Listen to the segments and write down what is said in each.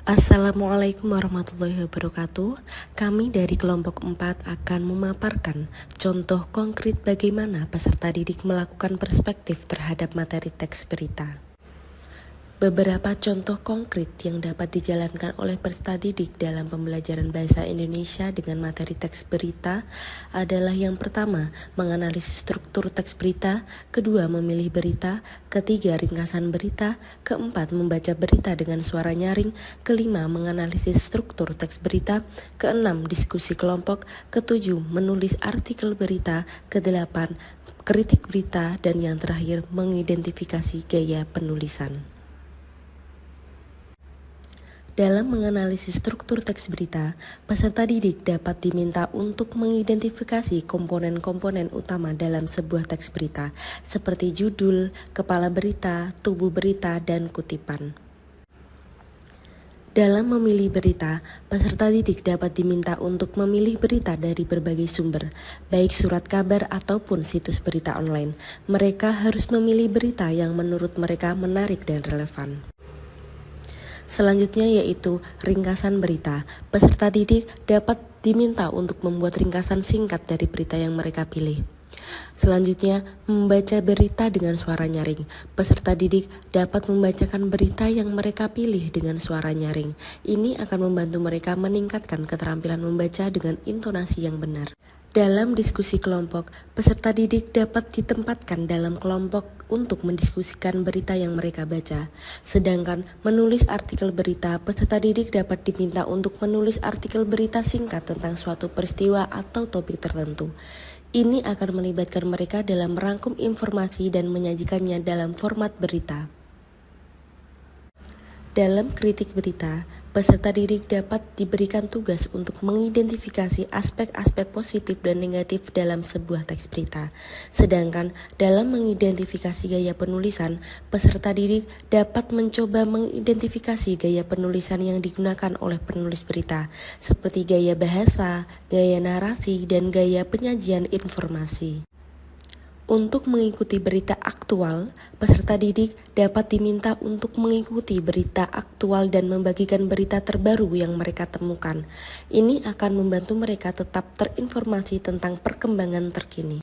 Assalamualaikum warahmatullahi wabarakatuh. Kami dari kelompok 4 akan memaparkan contoh konkret bagaimana peserta didik melakukan perspektif terhadap materi teks berita. Beberapa contoh konkret yang dapat dijalankan oleh peserta didik dalam pembelajaran bahasa Indonesia dengan materi teks berita adalah yang pertama, menganalisis struktur teks berita, kedua, memilih berita, ketiga, ringkasan berita, keempat, membaca berita dengan suara nyaring, kelima, menganalisis struktur teks berita, keenam, diskusi kelompok, ketujuh, menulis artikel berita, kedelapan, kritik berita, dan yang terakhir, mengidentifikasi gaya penulisan. Dalam menganalisis struktur teks berita, peserta didik dapat diminta untuk mengidentifikasi komponen-komponen utama dalam sebuah teks berita, seperti judul, kepala berita, tubuh berita, dan kutipan. Dalam memilih berita, peserta didik dapat diminta untuk memilih berita dari berbagai sumber, baik surat kabar ataupun situs berita online. Mereka harus memilih berita yang menurut mereka menarik dan relevan. Selanjutnya yaitu ringkasan berita. Peserta didik dapat diminta untuk membuat ringkasan singkat dari berita yang mereka pilih. Selanjutnya, membaca berita dengan suara nyaring. Peserta didik dapat membacakan berita yang mereka pilih dengan suara nyaring. Ini akan membantu mereka meningkatkan keterampilan membaca dengan intonasi yang benar. Dalam diskusi kelompok, peserta didik dapat ditempatkan dalam kelompok untuk mendiskusikan berita yang mereka baca. Sedangkan menulis artikel berita, peserta didik dapat diminta untuk menulis artikel berita singkat tentang suatu peristiwa atau topik tertentu. Ini akan melibatkan mereka dalam merangkum informasi dan menyajikannya dalam format berita. Dalam kritik berita, peserta didik dapat diberikan tugas untuk mengidentifikasi aspek-aspek positif dan negatif dalam sebuah teks berita. Sedangkan dalam mengidentifikasi gaya penulisan, peserta didik dapat mencoba mengidentifikasi gaya penulisan yang digunakan oleh penulis berita, seperti gaya bahasa, gaya narasi, dan gaya penyajian informasi. Untuk mengikuti berita aktual, peserta didik dapat diminta untuk mengikuti berita aktual dan membagikan berita terbaru yang mereka temukan. Ini akan membantu mereka tetap terinformasi tentang perkembangan terkini.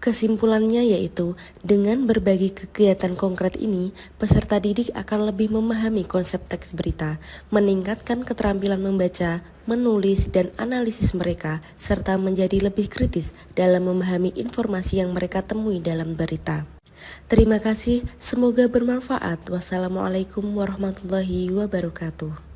Kesimpulannya yaitu, dengan berbagi kegiatan konkret ini, peserta didik akan lebih memahami konsep teks berita, meningkatkan keterampilan membaca, menulis, dan analisis mereka, serta menjadi lebih kritis dalam memahami informasi yang mereka temui dalam berita. Terima kasih, semoga bermanfaat. Wassalamualaikum warahmatullahi wabarakatuh.